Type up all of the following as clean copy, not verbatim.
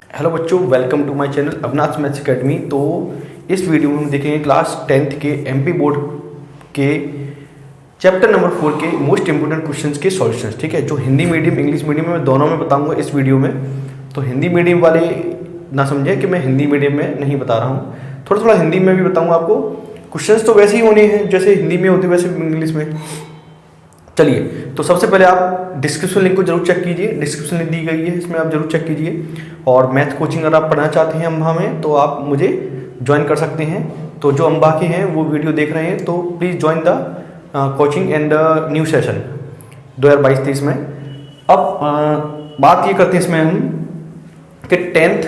Hello बच्चों, welcome to my channel Avinash maths academy. तो इस वीडियो में हम देखेंगे क्लास 10th के एमपी बोर्ड के चैप्टर नंबर 4 के मोस्ट इंपोर्टेंट क्वेश्चंस के सॉल्यूशंस। ठीक है, जो हिंदी मीडियम इंग्लिश मीडियम में मैं दोनों में बताऊंगा इस वीडियो में। तो हिंदी मीडियम वाले ना समझे कि मैं हिंदी मीडियम में नहीं बता रहा हूँ, थोड़ा थोड़ा हिंदी में भी बताऊँगा आपको। क्वेश्चंस तो वैसे ही होने हैं जैसे हिंदी में होते वैसे इंग्लिश में। चलिए, तो सबसे पहले आप डिस्क्रिप्शन लिंक को जरूर चेक कीजिए, डिस्क्रिप्शन लिंक दी गई है, इसमें आप जरूर चेक कीजिए। और मैथ कोचिंग अगर आप पढ़ना चाहते हैं अम्बा में तो आप मुझे ज्वाइन कर सकते हैं। तो जो अम्बा के हैं वो वीडियो देख रहे हैं तो please join the coaching and the new session 2022-23 में। अब बात ये करते हैं इसमें हम कि 10th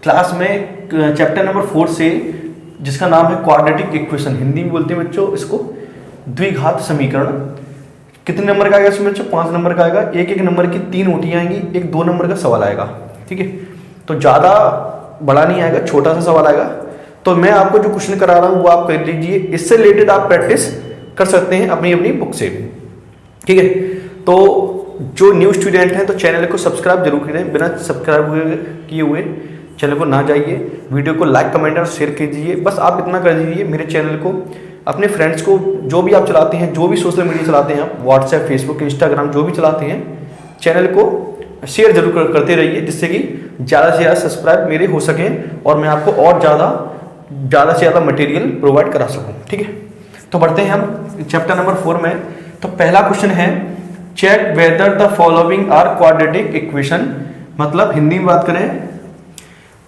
क्लास में चैप्टर नंबर 4 से, जिसका नाम है क्वाड्रेटिक इक्वेशन, हिंदी में बोलते हैं बच्चों इसको द्विघात समीकरण। कितने नंबर का आएगा इसमें बच्चों? 5 नंबर का आएगा। एक एक नंबर की 3 ऊँटियाँ आएंगी, एक 2 नंबर का सवाल आएगा। ठीक है, तो ज़्यादा बड़ा नहीं आएगा, छोटा सा सवाल आएगा। तो मैं आपको जो क्वेश्चन करा रहा हूँ वो आप कर लीजिए, इससे रिलेटेड आप प्रैक्टिस कर सकते हैं अपनी अपनी बुक से। ठीक है, तो जो न्यू स्टूडेंट हैं तो चैनल को सब्सक्राइब जरूर करें, बिना सब्सक्राइब किए हुए चैनल को ना जाइए। वीडियो को लाइक कमेंट और शेयर कीजिए, बस आप इतना कर दीजिए। मेरे चैनल को अपने फ्रेंड्स को, जो भी आप चलाते हैं, जो भी सोशल मीडिया चलाते हैं आप, व्हाट्सएप फेसबुक इंस्टाग्राम जो भी चलाते हैं, चैनल को शेयर जरूर करते रहिए, जिससे कि ज़्यादा से ज़्यादा सब्सक्राइब मेरे हो सकें और मैं आपको और ज़्यादा से ज़्यादा मटेरियल प्रोवाइड करा सकूँ। ठीक है, तो बढ़ते हैं हम चैप्टर नंबर 4 में। तो पहला क्वेश्चन है, check whether the following are quadratic equation. मतलब हिंदी में बात करें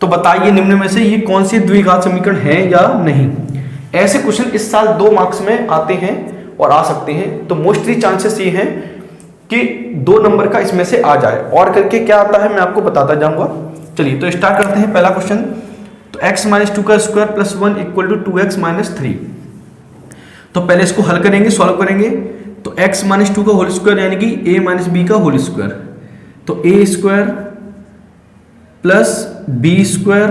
तो बताइए निम्न में से ये कौन सी द्विघात समीकरण है या नहीं। ऐसे क्वेश्चन इस साल 2 मार्क्स में आते हैं और आ सकते हैं। तो मोस्टली चांसेस ये हैं कि 2 नंबर का इसमें से आ जाए, और करके क्या आता है मैं आपको बताता जाऊंगा। चलिए, तो स्टार्ट करते हैं पहला क्वेश्चन। तो x - 2 का square plus 1 equal to 2x - 3। तो पहले इसको हल करेंगे, सॉल्व करेंगे। तो x - 2 का होल स्क्वायर यानी कि a - b का होल स्क्वायर। तो a square plus b square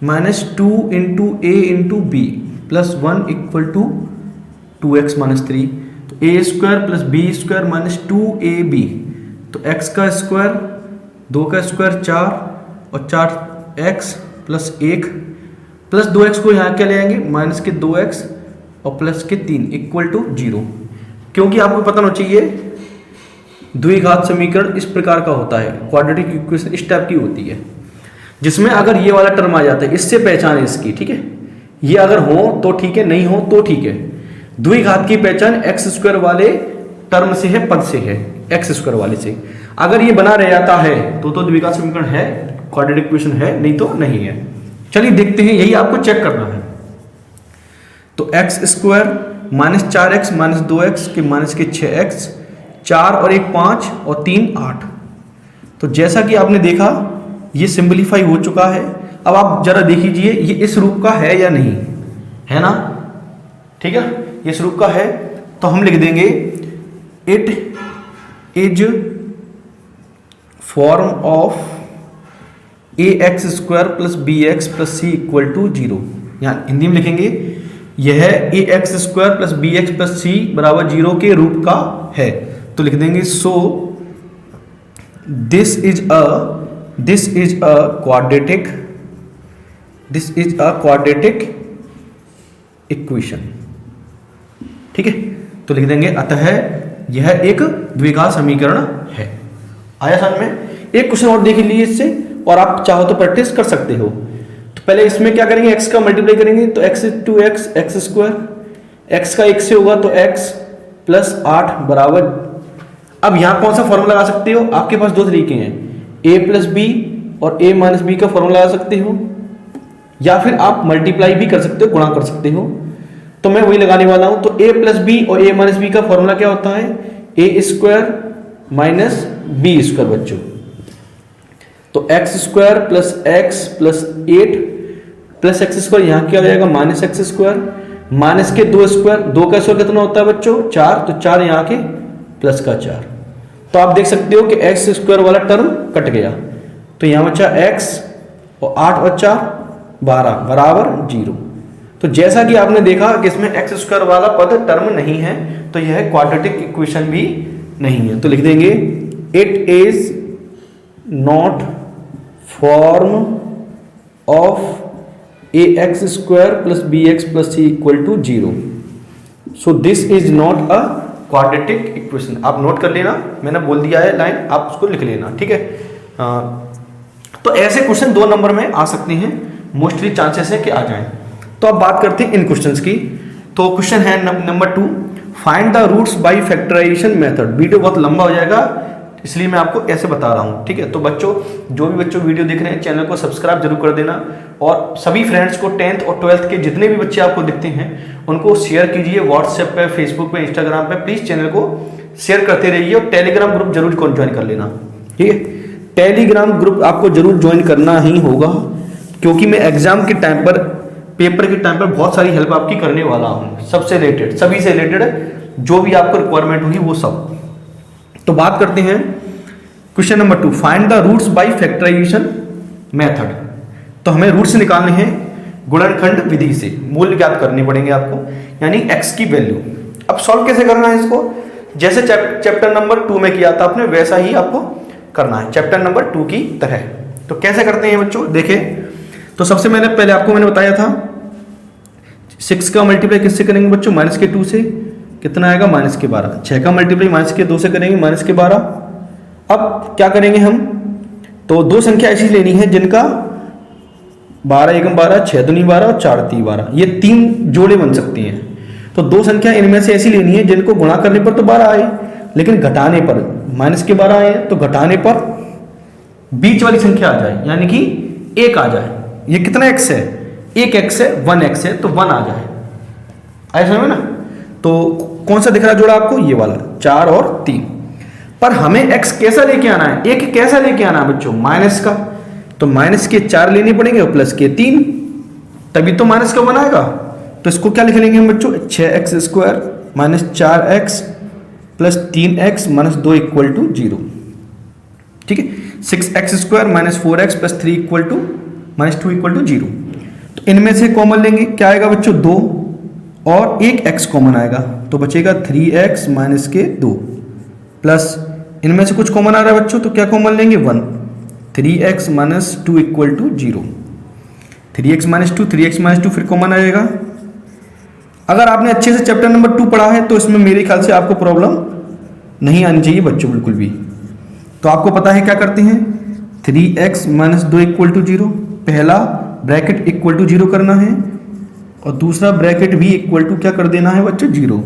minus 2 into A into B plus 1 equal to 2x - 3। तो A square plus B square minus 2ab। तो x का स्क्वायर, 2 का स्क्वायर 4 और 4x प्लस 1 प्लस 2x को यहाँ क्या ले आएंगे, माइनस के 2x और प्लस के 3 इक्वल टू 0। क्योंकि आपको पता होना चाहिए द्विघात समीकरण इस प्रकार का होता है, क्वाड्रेटिक इक्वेशन इस टाइप की होती है, जिसमें अगर ये वाला टर्म आ जाता है, इससे पहचान है इसकी। ठीक है, ये अगर हो तो ठीक है, नहीं हो तो ठीक है। द्विघात की पहचान एक्स स्क्वायर वाले टर्म से है, पद से है, एक्स स्क्वायर वाले से। अगर ये बना रह जाता है तो द्विघात समीकरण है, क्वाड्रेटिक इक्वेशन है, नहीं तो नहीं है। चलिए देखते हैं, यही आपको चेक करना है। तो x square minus 4x minus 2x के माइनस के 6x, 4 और 1 5 और 3 8। तो जैसा कि आपने देखा ये सिंपलीफाई हो चुका है। अब आप जरा देखिए ये इस रूप का है या नहीं है ना। ठीक है, ये इस रूप का है तो हम लिख देंगे it is form of ax square plus bx plus c equal to 0। यहाँ हिंदी में लिखेंगे यह ax square plus bx plus c बराबर 0 के रूप का है। तो लिख देंगे सो this is a quadratic equation. ठीक है, तो लिख देंगे अतः यह एक द्विघात समीकरण है। आया समझ में? एक क्वेश्चन और देख लीजिए इससे, और आप चाहो तो प्रैक्टिस कर सकते हो। तो पहले इसमें क्या करेंगे, x का मल्टीप्लाई करेंगे। तो x × 2x x square, x का 1 से होगा तो x प्लस 8 बराबर। अब यहाँ कौन सा फॉर्मूला लगा सकते हो, आपके पास 2 तरीके हैं, a प्लस बी और a माइनस बी का फॉर्मूला लगा सकते हो, या फिर आप मल्टीप्लाई भी कर सकते हो, गुणा कर सकते हो। तो मैं वही लगाने वाला हूं। तो a प्लस बी और a माइनस बी का फॉर्मूला क्या होता है, a square minus B square बच्चों। तो एक्स स्क्वायर प्लस एक्स प्लस 8 प्लस एक्स स्क्वायर, यहाँ क्या हो जाएगा माइनस एक्स स्क्वायर, माइनस के 2 स्क्वायर, 2 का स्क्वायर कितना होता है बच्चों 4, तो 4 यहाँ के प्लस का 4। तो आप देख सकते हो कि एक्स स्क्वायर वाला टर्म कट गया, तो यहाँ बचा x और 8 और 4 12 बराबर 0। तो जैसा कि आपने देखा कि इसमें एक्स स्क्वायर वाला पद टर्म नहीं है, तो यह क्वाड्रेटिक इक्वेशन भी नहीं है। तो लिख देंगे it is not form of a x square plus B x plus c equal to 0। So this is not a quadratic equation. आप नोट कर लेना, मैंने बोल दिया है लाइन, आप उसको लिख लेना, ठीक है। तो ऐसे क्वेश्चन 2 नंबर में आ सकते हैं, मोस्टली चांसेस है कि आ जाएं। तो अब बात करते हैं इन क्वेश्चंस की। तो क्वेश्चन है number 2, find the roots by factorization method. Video बहुत लंबा हो जाएगा, इसलिए मैं आपको ऐसे बता रहा हूँ, ठीक है। तो बच्चों, जो भी बच्चों वीडियो देख रहे हैं, चैनल को सब्सक्राइब जरूर कर देना, और सभी फ्रेंड्स को 10th और 12th के जितने भी बच्चे आपको दिखते हैं उनको शेयर कीजिए व्हाट्सएप पे, फेसबुक पे, इंस्टाग्राम पे। प्लीज चैनल को शेयर करते रहिए, और टेलीग्राम ग्रुप जरूर ज्वाइन कर लेना, ठीक है। टेलीग्राम ग्रुप आपको जरूर ज्वाइन करना ही होगा, क्योंकि मैं एग्जाम के टाइम पर, पेपर के टाइम पर बहुत सारी हेल्प आपकी करने वाला हूँ, सबसे रिलेटेड, सभी से रिलेटेड जो भी आपको रिक्वायरमेंट होगी वो सब। तो बात करते हैं question number 2, find the roots by factorization method. तो हमें रूट्स निकालने हैं गुणनखंड विधि से, मूल्य ज्ञात करने पड़ेंगे आपको, यानी x की वैल्यू। अब सॉल्व कैसे करना है इसको, जैसे चैप्टर नंबर 2 में किया था आपने, वैसा ही आपको करना है, चैप्टर नंबर 2 की तरह। तो कैसे करते हैं बच्चों, देखें। तो सबसे पहले आपको मैंने बताया था 6 का मल्टीप्लाई किससे करेंगे बच्चों, माइनस के 2 से, कितना आएगा माइनस के 12। 6 का मल्टीप्लाई माइनस के 2 से करेंगे, माइनस के 12। अब क्या करेंगे हम, तो 2 संख्या ऐसी लेनी है जिनका 12 एकम 12, 6 दूनी 12 और 4 ती 12, ये 3 जोड़े बन सकती हैं। तो 2 संख्या इनमें से ऐसी लेनी है जिनको गुणा करने पर तो 12 आए, लेकिन घटाने पर माइनस के 12 आए, तो घटाने पर बीच वाली संख्या आ जाए, यानी कि 1 आ जाए। ये कितना x है, 1 x है, 1 x है, तो 1 आ जाए, ऐसा है ना। तो कौन सा दिख रहा जोड़ा आपको, ये वाला 4 और 3। पर हमें x कैसा लेके आना है, 1 कैसा लेके आना है बच्चों, माइनस का। तो माइनस के 4 लेने पड़ेंगे और प्लस के 3, तभी तो माइनस का 1 आएगा। तो इसको क्या लिख लेंगे हम बच्चों, 6x square minus 4x plus 3x minus 2 equal to 0, ठीक है। 6x square minus 4x plus 3 equal to minus 2 equal to 0। तो इनमें से कॉमन लेंगे, क्या आएगा बच्चों, 2 और एक x कॉमन आएगा, तो बचेगा 3x माइनस के 2 प्लस इनमें से कुछ कॉमन आ रहा है बच्चों, तो क्या कॉमन लेंगे, 1, 3x minus 2 equal to 0। 3x minus 2, 3x minus 2 फिर कॉमन आएगा। अगर आपने अच्छे से चैप्टर नंबर 2 पढ़ा है तो इसमें मेरे ख्याल से आपको प्रॉब्लम नहीं आनी चाहिए बच्चों, बिल्कुल भी। तो आपको पता है क्या करते हैं, 3x माइनस 2 इक्वल टू 0, पहला ब्रैकेट इक्वल टू 0 करना है, और दूसरा ब्रैकेट भी इक्वल टू क्या कर देना है बच्चों, 0।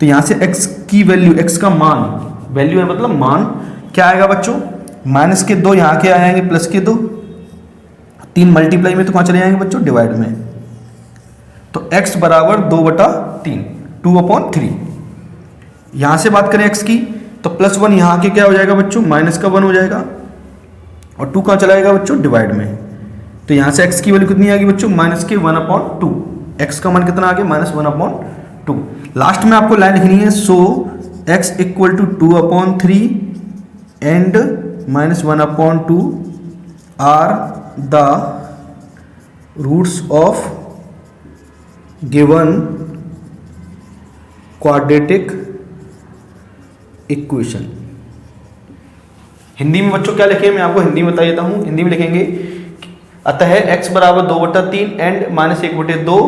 तो यहाँ से x की वैल्यू, x का मान, वैल्यू है मतलब मान, क्या आएगा बच्चों, माइनस के 2 यहाँ के आएंगे प्लस के 2, 3 मल्टीप्लाई में तो कहाँ चले जाएंगे बच्चों, डिवाइड में। तो x बराबर 2/3, 2/3। यहाँ से बात करें x की, तो प्लस 1 यहाँ के क्या हो जाएगा बच्चों, माइनस का 1 हो जाएगा, और 2 कहाँ चला जाएगा बच्चों, डिवाइड में। तो यहाँ से x की वैल्यू कितनी आ गई बच्चों, माइनस के 1/2। x का मान कितना आ गया, माइनस 1/2। लास्ट में आपको लाइन लिखनी है, so x equal to 2/3 and minus 1/2 are the roots of given quadratic equation. Hindi में बच्चों क्या लिखे, मैं आपको हिंदी में बता देता हूँ। हिंदी में लिखेंगे, अतः x बराबर 2/3 एंड माइनस 1/2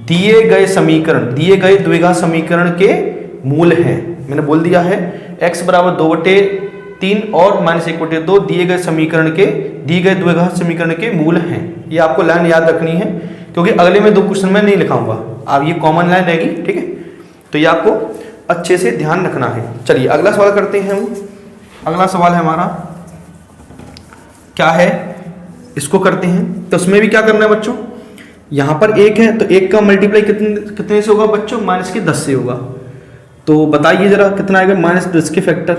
दिए गए समीकरण, दिए गए द्विघात समीकरण के मूल हैं। मैंने बोल दिया है x बराबर 2/3 और माइनस 1/2 दिए गए समीकरण के, दिए गए द्विघात समीकरण के मूल हैं। ये आपको लाइन याद रखनी है, क्योंकि अगले में 2 क्वेश्चन में नहीं लिखाऊंगा, आप ये कॉमन लाइन रहेगी, ठीक है। तो ये आपको अच्छे से ध्यान रखना है। चलिए अगला सवाल करते हैं हम। अगला सवाल है हमारा, क्या है, इसको करते हैं। तो उसमें भी क्या करना है बच्चों, यहाँ पर 1 है, तो 1 का मल्टीप्लाई कितने से होगा बच्चों, माइनस के 10 से होगा। तो बताइए जरा कितना आएगा, माइनस 10 के फैक्टर।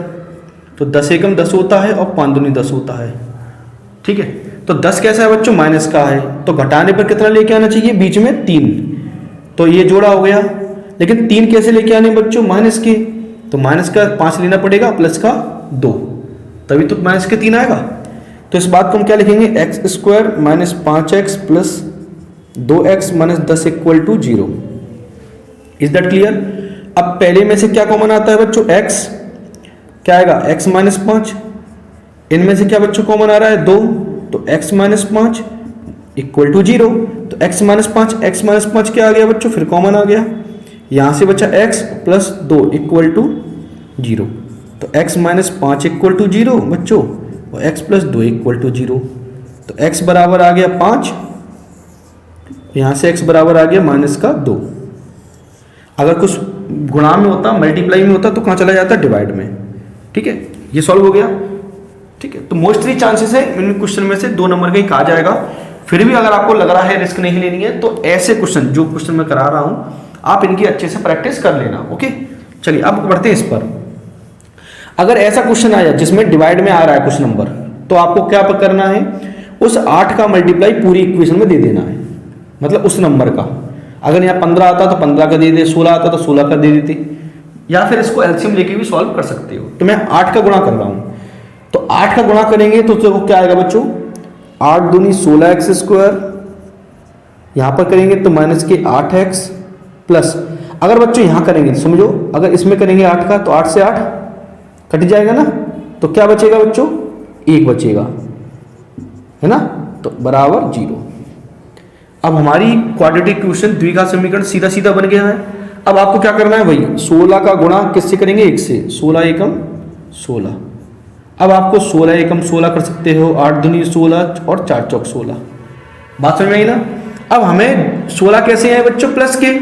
तो 10 एकम 10 होता है और 5 दूनी 10 होता है, ठीक है। तो 10 कैसा है बच्चों, माइनस का है, तो घटाने पर कितना लेके आना चाहिए, बीच में 3। तो ये जोड़ा हो गया, लेकिन 3 कैसे लेके आने बच्चों, माइनस के। तो माइनस का 5 लेना पड़ेगा, प्लस का 2, तभी तो माइनस के 3 आएगा। तो इस बात को हम क्या लिखेंगे, x square minus 5x plus 2x minus 10 equal to 0। Is that clear. अब पहले में से क्या कॉमन आता है बच्चों, x क्या आएगा, x माइनस 5। इनमें से क्या बच्चों कॉमन आ रहा है, 2, तो x माइनस 5 इक्वल टू 0। तो x माइनस 5 क्या आ गया बच्चों, फिर कॉमन आ गया, यहाँ से बचा x प्लस 2 इक्वल टू 0। तो x माइनस 5 इक्वल टू 0 बच्चों, और x प्लस 2 इक्वल टू 0। तो x बराबर आ गया 5, यहाँ से x बराबर आ गया -2। अगर कुछ गुणा में होता, मल्टीप्लाई में होता, तो कहाँ चला जाता, डिवाइड में। ठीक है, ये सॉल्व हो गया। ठीक है, तो मोस्टली चांसेस है इन क्वेश्चन में से 2 नंबर का ही कहा जाएगा। फिर भी अगर आपको लग रहा है रिस्क नहीं लेनी है, तो ऐसे क्वेश्चन, जो क्वेश्चन मैं करा रहा हूं, आप इनकी अच्छे से प्रैक्टिस कर लेना। ओके, चलिए अब बढ़ते हैं इस पर। अगर ऐसा क्वेश्चन आया जिसमें डिवाइड में आ रहा है कुछ नंबर, तो आपको क्या करना है, उस 8 का मल्टीप्लाई पूरी इक्वेशन में दे देना है, मतलब उस नंबर का। अगर यहाँ 15 आता तो 15 का दे दे, 16 आता तो 16 का दे देते, या फिर इसको एलसीएम लेके भी सॉल्व कर सकते हो। तो मैं 8 का गुणा कर रहा हूँ, तो 8 का गुणा करेंगे तो देखो क्या आएगा बच्चों, 8 दूनी 16x², यहाँ पर करेंगे तो -8x प्लस, अगर बच्चों यहाँ करेंगे समझो, अगर इसमें करेंगे 8 का, तो 8 से 8 कट जाएगा ना, तो क्या बचेगा बच्चों, 1 बचेगा, है ना, तो बराबर 0। अब हमारी क्वाड्रेटिक इक्वेशन, द्विघात समीकरण सीधा सीधा बन गया है। अब आपको क्या करना है, वही 16 का गुणा किससे करेंगे, 1 से, 16 एकम 16। अब आपको 16 एकम 16 कर सकते हो, 8 दूनी 16 और 4 चौक 16। बात समझ में आई ना। अब हमें 16 कैसे आए बच्चों, प्लस के,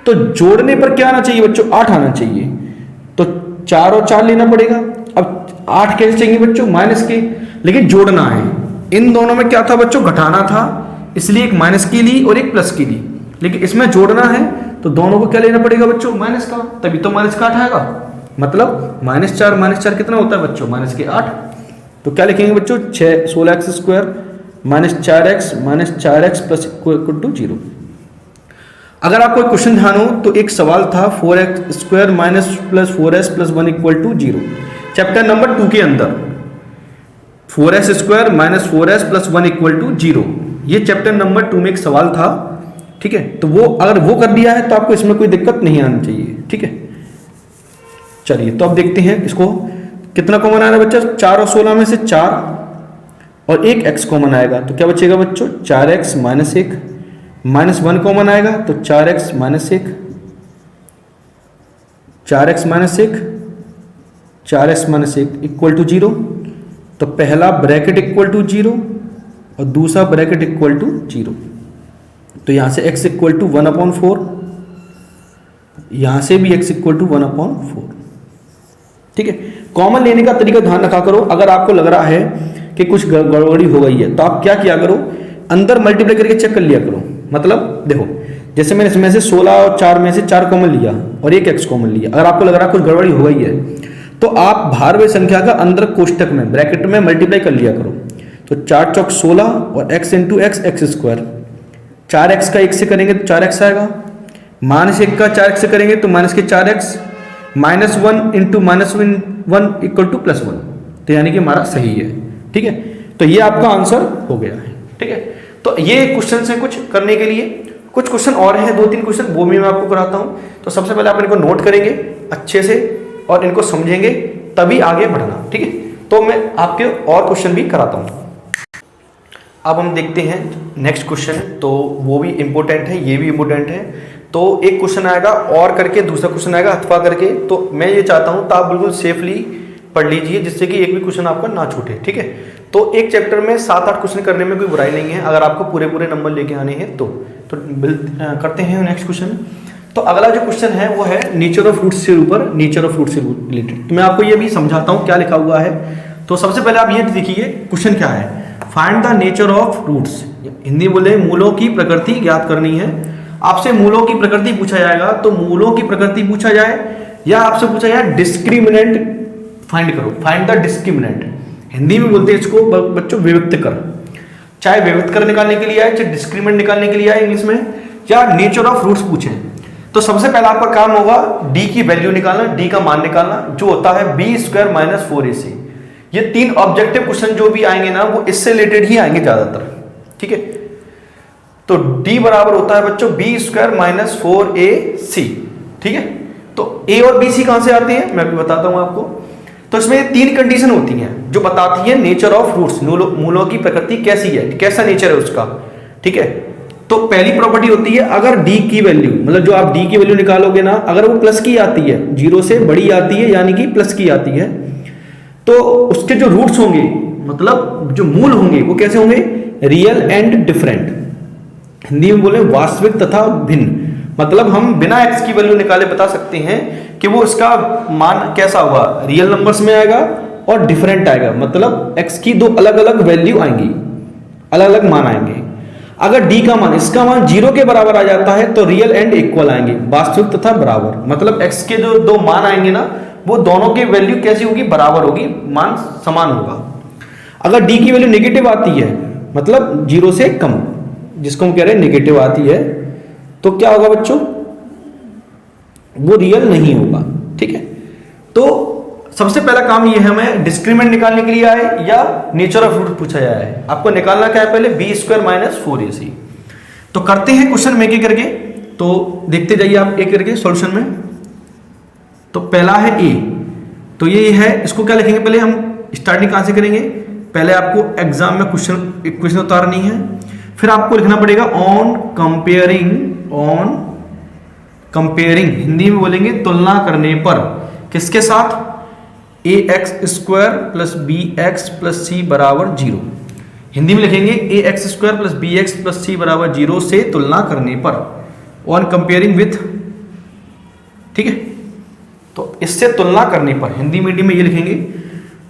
तो जोड़ने पर क्या आना चाहिए बच्चों, 8 आना चाहिए, तो 4 और 4 लेना पड़ेगा। अब 8 कैसे चाहिए बच्चों, माइनस के, लेकिन जोड़ना है। इन दोनों में क्या था बच्चों, घटाना था, इसलिए एक माइनस की ली और एक प्लस की ली, लेकिन इसमें जोड़ना है तो दोनों को क्या लेना पड़ेगा बच्चों, माइनस का, तभी तो माइनस का 8 आएगा। मतलब -4 कितना होता है बच्चों, -8। तो क्या लिखेंगे बच्चों, 16x² -4x plus equal to 0। अगर आपको क्वेश्चन ध्यान हो तो एक सवाल था 4x² plus 4s plus 1 equal to 0, chapter number 2 के अंदर 4s² -4s plus 1 equal to 0, ये चैप्टर नंबर 2 में एक सवाल था। ठीक है, तो वो अगर वो कर दिया है तो आपको इसमें कोई दिक्कत नहीं आनी चाहिए। ठीक है, चलिए तो अब देखते हैं इसको कितना कॉमन आ रहा है बच्चा, 4 और 16 में से 4 और एक x कॉमन आएगा, तो क्या बचेगा बच्चों, 4x माइनस 1, -1 कॉमन आएगा तो 4x minus 1, 4x minus 1, 4x minus 1 equal to 0। तो पहला ब्रैकेट इक्वल टू 0 और दूसरा ब्रैकेट इक्वल टू 0। तो यहां से x इक्वल टू 1/4, यहां से भी x इक्वल टू 1/4। ठीक है, कॉमन लेने का तरीका ध्यान रखा करो। अगर आपको लग रहा है कि कुछ गड़बड़ी हो गई है, तो आप क्या किया करो, अंदर मल्टीप्लाई करके चेक कर लिया करो। मतलब देखो, जैसे मैंने इसमें से 16 और 4 में से 4 कॉमन लिया और एक x कॉमन लिया, अगर आपको लग रहा है कुछ गड़बड़ी हो गई है, तो आप भाज्य संख्या का अंदर कोष्टक में ब्रैकेट में मल्टीप्लाई कर लिया करो। तो 4 चौक 16 और x into x x², 4x का 1 से करेंगे तो 4x आएगा, -1 का 4x से करेंगे तो माइनस के 4x, -1 इंटू -1 इक्वल टू +1, तो यानी कि हमारा सही है। ठीक है, तो ये आपका आंसर हो गया है। ठीक है, तो ये क्वेश्चन है कुछ करने के लिए, कुछ क्वेश्चन और हैं, 2-3 क्वेश्चन, वो भी मैं आपको कराता हूँ। तो सबसे पहले आप इनको नोट करेंगे अच्छे से और इनको समझेंगे, तभी आगे बढ़ना। ठीक है, तो मैं आपके और क्वेश्चन भी कराता हूँ। अब हम देखते हैं नेक्स्ट क्वेश्चन, तो वो भी इम्पोर्टेंट है, ये भी इम्पोर्टेंट है। तो एक क्वेश्चन आएगा और करके, दूसरा क्वेश्चन आएगा अथवा करके। तो मैं ये चाहता हूँ तो आप बिल्कुल सेफली पढ़ लीजिए, जिससे कि एक भी क्वेश्चन आपका ना छूटे। ठीक है, तो एक चैप्टर में 7-8 क्वेश्चन करने में कोई बुराई नहीं है, अगर आपको पूरे नंबर लेके आने हैं तो करते हैं नेक्स्ट क्वेश्चन। तो अगला जो क्वेश्चन है वो है नेचर ऑफ रूट्स से ऊपर, नेचर ऑफ रूट्स से रिलेटेड। तो मैं आपको ये भी समझाता हूँ क्या लिखा हुआ है। तो सबसे पहले आप ये देखिए क्वेश्चन क्या है, find the nature of roots, Hindi बोले मूलों की प्रकृति ज्ञात करनी है। आपसे मूलों की प्रकृति पूछा जाएगा, तो मूलों की प्रकृति पूछा जाए या आपसे पूछा जाए डिस्क्रिमिनेंट फाइंड करो, फाइंड द डिस्क्रिमिनेंट। हिंदी में बोलते हैं इसको बच्चों विविक्त कर, चाहे विविक्त कर निकालने के लिए आए, चाहे डिस्क्रिमिनेंट निकालने के लिए आए इंग्लिश में, या नेचर ऑफ रूट्स पूछे। तो सबसे पहला आपका काम होगा डी की वैल्यू निकालना, डी का मान निकालना, जो होता है b² - 4ac। ये 3 ऑब्जेक्टिव क्वेश्चन जो भी आएंगे ना, वो इससे रिलेटेड ही आएंगे ज्यादातर। ठीक है, तो d बराबर होता है बच्चों b² - 4ac। ठीक है, तो a और b c कहां से आते हैं मैं भी बताता हूं आपको। तो इसमें 3 कंडीशन होती हैं। जो बताती है नेचर ऑफ रूट्स, मूलों की प्रकृति कैसी है, कैसा नेचर है उसका। ठीक है, तो पहली प्रॉपर्टी होती है अगर डी की वैल्यू, मतलब जो आप डी की वैल्यू निकालोगे ना, अगर वो प्लस की आती है, जीरो से बड़ी आती है यानी कि प्लस की आती है, तो उसके जो रूट्स होंगे, मतलब जो मूल होंगे, वो कैसे होंगे, रियल एंड डिफरेंट। हिंदी में बोले वास्तविक तथा भिन्न। मतलब हम बिना x की वैल्यू निकाले बता सकते हैं कि वो इसका मान कैसा होगा, रियल नंबर्स में आएगा और डिफरेंट आएगा, मतलब x की दो अलग अलग वैल्यू आएंगी, अलग अलग मान आएंगे। अगर d का मान, इसका मान 0 के बराबर आ जाता है तो रियल एंड इक्वल आएंगे, वास्तविक तथा बराबर। मतलब x के जो दो मान आएंगे ना, वो दोनों की वैल्यू कैसी होगी, बराबर होगी, मान समान होगा। अगर d की वैल्यू नेगेटिव आती है, मतलब 0 से कम, जिसको हम कह रहे हैं नेगेटिव आती है, तो क्या होगा बच्चों, वो रियल नहीं होगा। ठीक है, तो सबसे पहला काम ये है, हमें डिस्क्रीमेंट निकालने के लिए आए या नेचर ऑफ रूट पूछा जाए है, आपको निकालना क्या है, पहले बी स्क्वायर माइनस 4ac। तो करते हैं क्वेश्चन में एक एक करके, तो देखते जाइए आप एक करके सॉल्यूशन में। तो पहला है ए, तो ये है, इसको क्या लिखेंगे, पहले हम स्टार्टिंग कहां से करेंगे, पहले आपको एग्जाम में क्वेश्चन उतारनी है, फिर आपको लिखना पड़ेगा ऑन कंपेयरिंग, हिंदी में बोलेंगे तुलना करने पर, किसके साथ, A x square plus B x plus C बराबर 0। हिंदी में लिखेंगे A x square plus B x plus C बराबर 0 से तुलना करने पर, ऑन कंपेयरिंग विथ। ठीक है, तो इससे तुलना करने पर हिंदी मीडियम में ये लिखेंगे।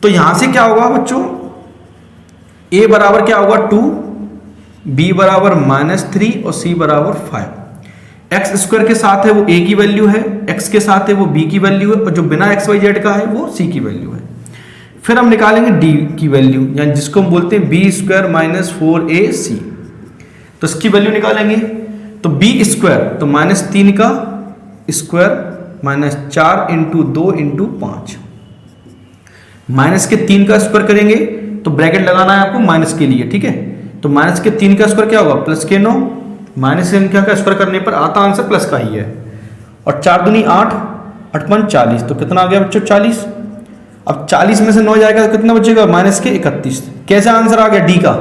तो यहां से क्या होगा बच्चों, ए बराबर क्या होगा 2, बी बराबर -3 और सी बराबर 5। एक्स स्क्वायर के साथ है वो ए की वैल्यू है, एक्स के साथ है वो बी की वैल्यू है, और जो बिना एक्स वाई जेड का है वो सी की वैल्यू है। फिर हम निकालेंगे डी की वैल्यू, यानी जिसको हम बोलते हैं बी स्क्वायर माइनस 4ac। तो इसकी वैल्यू निकालेंगे, तो बी स्क्वायर तो -3 का स्क्वायर -4 इंटू 2 इंटू 5, माइनस के 3 का स्क्वायर करेंगे तो ब्रैकेट लगाना है आपको माइनस के लिए। ठीक है, तो माइनस के 3 का स्क्वायर क्या होगा, प्लस के 9, माइनस संख्या का स्क्वायर करने पर आता आंसर प्लस का ही है, और 4 दूनी 8, 8 पंच 40, तो कितना आ गया बच्चों 40। अब 40 में से 9 जाएगा तो कितना बचेगा, माइनस के 31। कैसा आंसर आ गया डी का।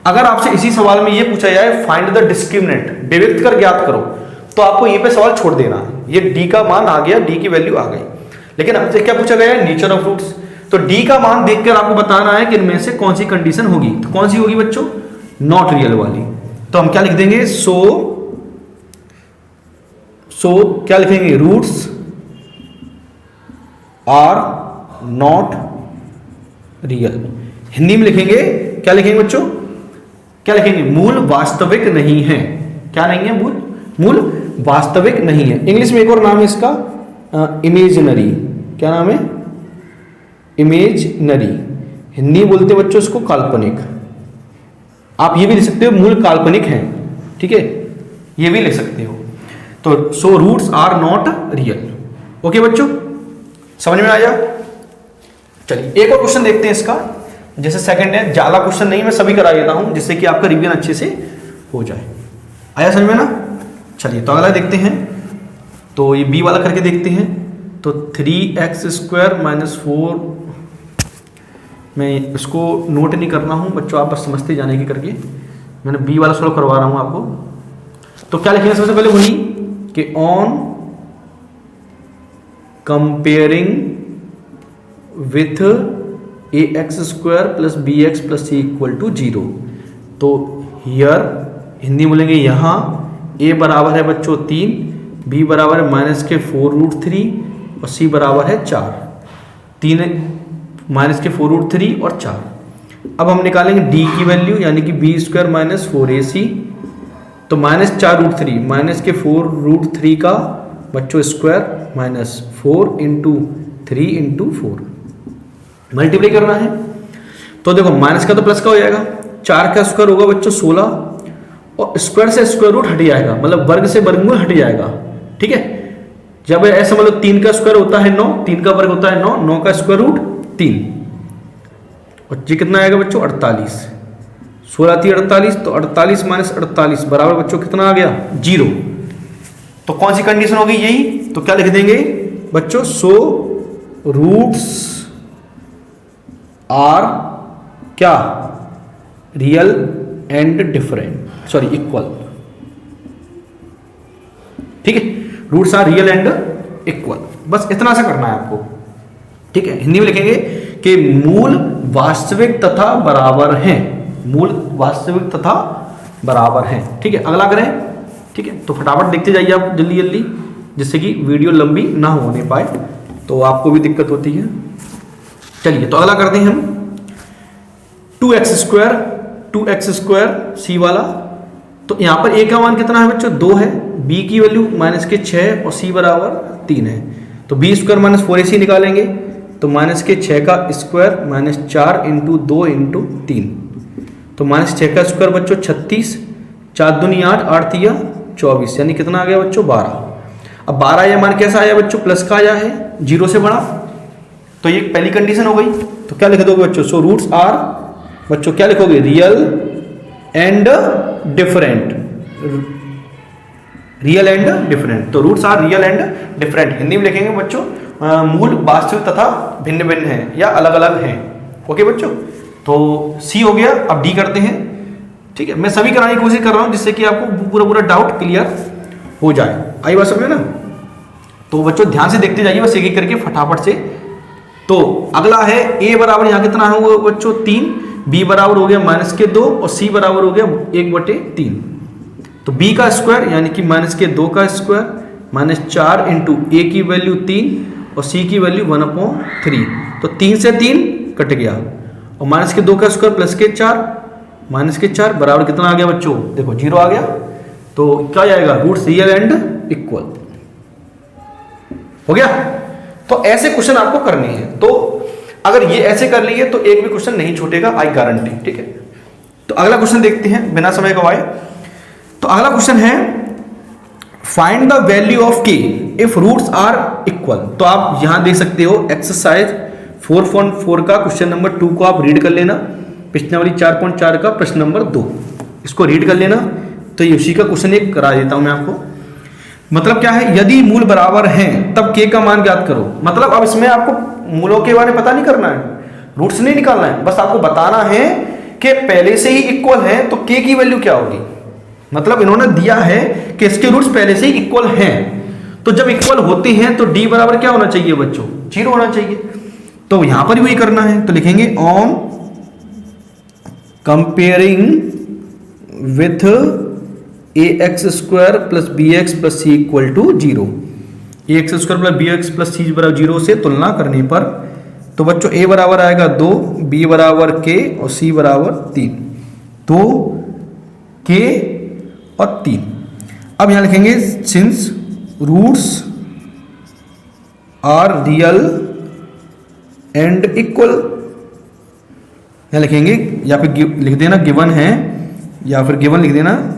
अगर आपसे इसी सवाल में ये पूछा जाए फाइंड द डिस्क्रिमिनेंट, विविक्त कर ज्ञात करो, तो आपको यहीं पे सवाल छोड़ देना है, ये डी का मान आ गया, डी की वैल्यू आ गई। लेकिन हमसे क्या पूछा गया है, नेचर ऑफ रूट्स। तो डी का मान देखकर आपको बताना है कि इनमें से कौन सी कंडीशन होगी। तो कौन सी होगी बच्चों, नॉट रियल वाली। तो हम क्या लिख देंगे, सो क्या लिखेंगे, roots are not real. Hindi में लिखेंगे, क्या लिखेंगे बच्चों, क्या लिखेंगे, मूल वास्तविक नहीं है। क्या नहीं है, मूल वास्तविक नहीं है। इंग्लिश में एक और नाम है इसका, इमेजिनरी। क्या नाम है, इमेजिनरी। हिंदी बोलते बच्चों इसको काल्पनिक। आप ये भी लिख सकते हो, मूल काल्पनिक है। ठीक है, ये भी लिख सकते हो। तो so roots are not real. Okay बच्चों, समझ में आया। चलिए एक और क्वेश्चन देखते हैं इसका, जैसे सेकंड है, ज्यादा क्वेश्चन नहीं, मैं सभी करा देता हूं जिससे कि आपका रिवीजन अच्छे से हो जाए। आया समझ में ना। चलिए तो अगला देखते हैं, तो ये बी वाला करके देखते हैं। तो 3x² - 4, मैं इसको नोट नहीं करना हूं बच्चों, आप बस समझते जाने की करके, मैंने बी वाला सॉल्व करवा रहा हूं आपको। तो क्या लिखेंगे सबसे पहले, वही कि on comparing with ax² + bx + c = 0। तो हियर हिंदी बोलेंगे यहाँ a बराबर है बच्चों 3, b बराबर है -4√3 और c बराबर है 4। 3 -4√3 और 4। अब हम निकालेंगे d की वैल्यू, यानी कि b² - 4ac। तो -4√3 -4√3 का बच्चों स्क्वायर -4 × 3 × 4 मल्टीप्लाई करना है। तो देखो माइनस का तो प्लस का हो जाएगा, 4 का स्क्वायर होगा बच्चों 16, और स्क्वायर से स्क्वायर रूट हट जाएगा, मतलब वर्ग से वर्गमूल हट जाएगा। ठीक है, जब ऐसा मतलब 3 का स्क्वायर होता है 9, 3 का वर्ग होता है 9, 9 का स्क्वायर रूट 3, और ये कितना आएगा बच्चों 48। 16 थी 48, तो 48 - 48 बराबर बच्चों कितना आ गया 0। तो कौन सी कंडीशन होगी, यही। तो क्या लिख देंगे बच्चों, सो रूट्स आर क्या, real and different, sorry equal, ठीक है, roots are real and equal, बस इतना सा करना है आपको, ठीक है। हिंदी में लिखेंगे कि मूल वास्तविक तथा बराबर हैं, मूल वास्तविक तथा बराबर हैं, ठीक है। अगला करें, ठीक है, तो फटाफट देखते जाइए आप जल्दी जल्दी, जिससे कि वीडियो लंबी ना होने पाए, तो आपको भी दिक्कत होती है। चलिए तो अगला करते हैं हम 2x² सी वाला। तो यहां पर a का मान कितना है बच्चों, 2 है, b की वैल्यू -6 और c बराबर 3 है। तो b² - 4ac निकालेंगे, तो -6 का स्क्वायर -4 × 2 × 3, तो -6 का स्क्वायर बच्चों 36, 4 दूनी 8, 8 तिया 24, यानी कितना आ गया बच्चों 12। अब 12 यह मान कैसा आया बच्चों, प्लस का आया है, 0 से बड़ा, तो ये पहली कंडीशन हो गई। तो क्या लिख दोगे बच्चों, सो रूट्स आर, बच्चों क्या लिखोगे, real and different, real and different, तो roots are real and different. Hindi में लिखेंगे बच्चों मूल वास्तविक तथा भिन्न भिन्न है या अलग अलग हैं। ओके बच्चों, तो सी हो गया। अब डी करते हैं, ठीक है। मैं सभी कराने की कोशिश कर रहा हूं जिससे कि आपको पूरा पूरा डाउट क्लियर हो जाए। आई बात समझ में ना, तो बच्चों ध्यान से देखते जाइए बस एक एक करके फटाफट से। तो अगला है a बराबर यहाँ कितना है वो बच्चों 3, b बराबर हो गया -2 और c बराबर हो गया 1/3। तो b का स्क्वायर यानी कि -2 का स्क्वायर -4 × a की वैल्यू 3 और c की वैल्यू 1/3, तो 3 से 3 कट गया, और -2 का स्क्वायर +4 बराबर कितना आ गया बच्चों, देखो 0 आ गया। तो क्या जाएगा, रूट्स रियल एंड इक्वल हो गया। तो ऐसे क्वेश्चन आपको करने हैं, तो अगर ये ऐसे कर लिए तो एक भी क्वेश्चन नहीं छूटेगा, आई गारंटी, ठीक है। तो अगला क्वेश्चन देखते हैं बिना समय गवाए। तो अगला क्वेश्चन है find the value of k if roots are equal. तो आप यहां देख सकते हो एक्सरसाइज 4.4 का क्वेश्चन नंबर 2 को आप रीड कर लेना, पिछले वाली 4.4 का प्रश्न नंबर 2 इसको रीड कर लेना। तो ये उसी का क्वेश्चन एक करा देता हूं मैं आपको। मतलब क्या है, यदि मूल बराबर हैं तब k का मान ज्ञात करो। मतलब अब इसमें आपको मूलों के बारे में पता नहीं करना है, रूट्स नहीं निकालना है, बस आपको बताना है कि पहले से ही इक्वल है तो k की वैल्यू क्या होगी। मतलब इन्होंने दिया है कि इसके रूट्स पहले से ही इक्वल हैं, तो जब इक्वल होते हैं तो d बराबर क्या होना चाहिए बच्चों, 0 होना चाहिए। तो यहां पर भी वही करना है, तो लिखेंगे on comparing with ax² + bx + c = 0, ax² + bx + c बराबर 0 से तुलना करने पर, तो बच्चों a बराबर आएगा 2, b बराबर k और c बराबर 3, 2 k और 3। अब यहां लिखेंगे since roots are real and equal, यहां लिखेंगे या फिर लिख देना गिवन है, या फिर गिवन लिख देना,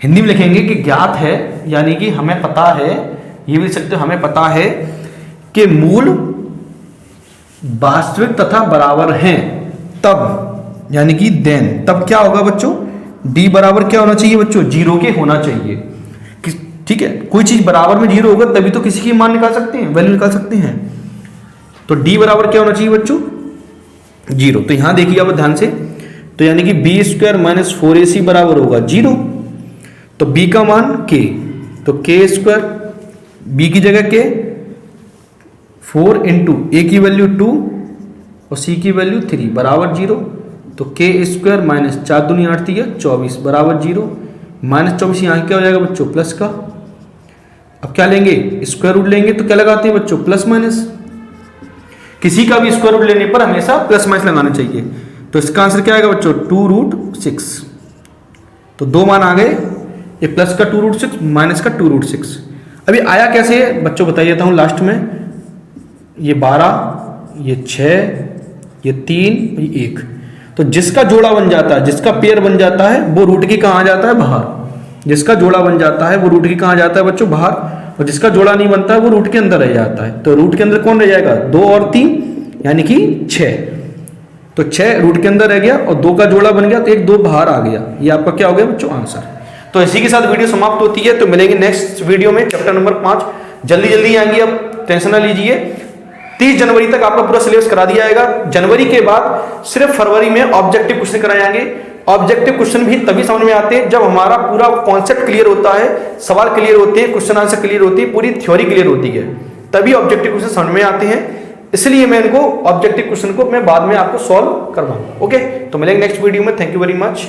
हिंदी में लिखेंगे कि ज्ञात है, यानी कि हमें पता है, ये भी लिख सकते हो हमें पता है कि मूल वास्तविक तथा बराबर हैं, तब यानी कि देन, तब क्या होगा बच्चों, d बराबर क्या होना चाहिए बच्चों, 0 के होना चाहिए। ठीक है, कोई चीज बराबर में 0 होगा तभी तो किसी की मान निकाल सकते हैं, वैल्यू निकाल सकते हैं। तो d बराबर क्या होना चाहिए बच्चों, 0। तो यहां देखिए आप ध्यान से, तो यानी कि b² - 4ac बराबर होगा 0। तो b का मान k, तो k², b की जगह k, 4 × a की वैल्यू 2 और c की वैल्यू 3 बराबर 0। तो k² - 4 दूनी 8 तिया 24 बराबर 0। -24 यहाँ क्या हो जाएगा बच्चों, प्लस का। अब क्या लेंगे, स्क्वायर रूट लेंगे, तो क्या लगाते हैं बच्चों, प्लस माइनस। किसी का भी स्क्वायर रूट लेने पर हमेशा प्लस माइनस लगाना चाहिए। तो इसका आंसर क्या आएगा बच्चों, 2√6। तो दो मान आ गए, ये प्लस का 2√6 माइनस का 2√6। अभी आया कैसे बच्चों बता देता हूं लास्ट में, ये 12, ये 6, ये 3, ये 1। तो जिसका जोड़ा बन जाता है, जिसका पेयर बन जाता है, वो रूट के कहाँ जाता है, बाहर। जिसका जोड़ा बन जाता है वो रूट के कहाँ जाता है बच्चों, बाहर। और जिसका जोड़ा नहीं बनता है वो रूट के अंदर रह जाता है। तो रूट के अंदर कौन रह जाएगा, 2 और 3 यानी कि 6। तो 6 रूट के अंदर रह गया और 2 का जोड़ा बन गया, तो 1 2 बाहर आ गया। ये आपका क्या हो गया बच्चों, आंसर। तो इसी के साथ वीडियो समाप्त होती है। तो मिलेंगे नेक्स्ट वीडियो में, चैप्टर नंबर 5 जल्दी जल्दी आएंगी, अब टेंशन ना लीजिए। 30 जनवरी तक आपका पूरा सिलेबस करा दिया जाएगा। जनवरी के बाद सिर्फ फरवरी में ऑब्जेक्टिव क्वेश्चन कराए जाएंगे। ऑब्जेक्टिव क्वेश्चन भी तभी समझ में आते हैं जब हमारा पूरा कॉन्सेप्ट क्लियर होता है, सवाल क्लियर होते हैं, क्वेश्चन आंसर क्लियर होती है, पूरी थ्योरी क्लियर होती है, तभी ऑब्जेक्टिव क्वेश्चन समझ में आते हैं। इसलिए मैं इनको ऑब्जेक्टिव क्वेश्चन को मैं बाद में आपको सॉल्व करवाऊंगा। ओके, तो मिलेंगे नेक्स्ट वीडियो में। Thank you very much.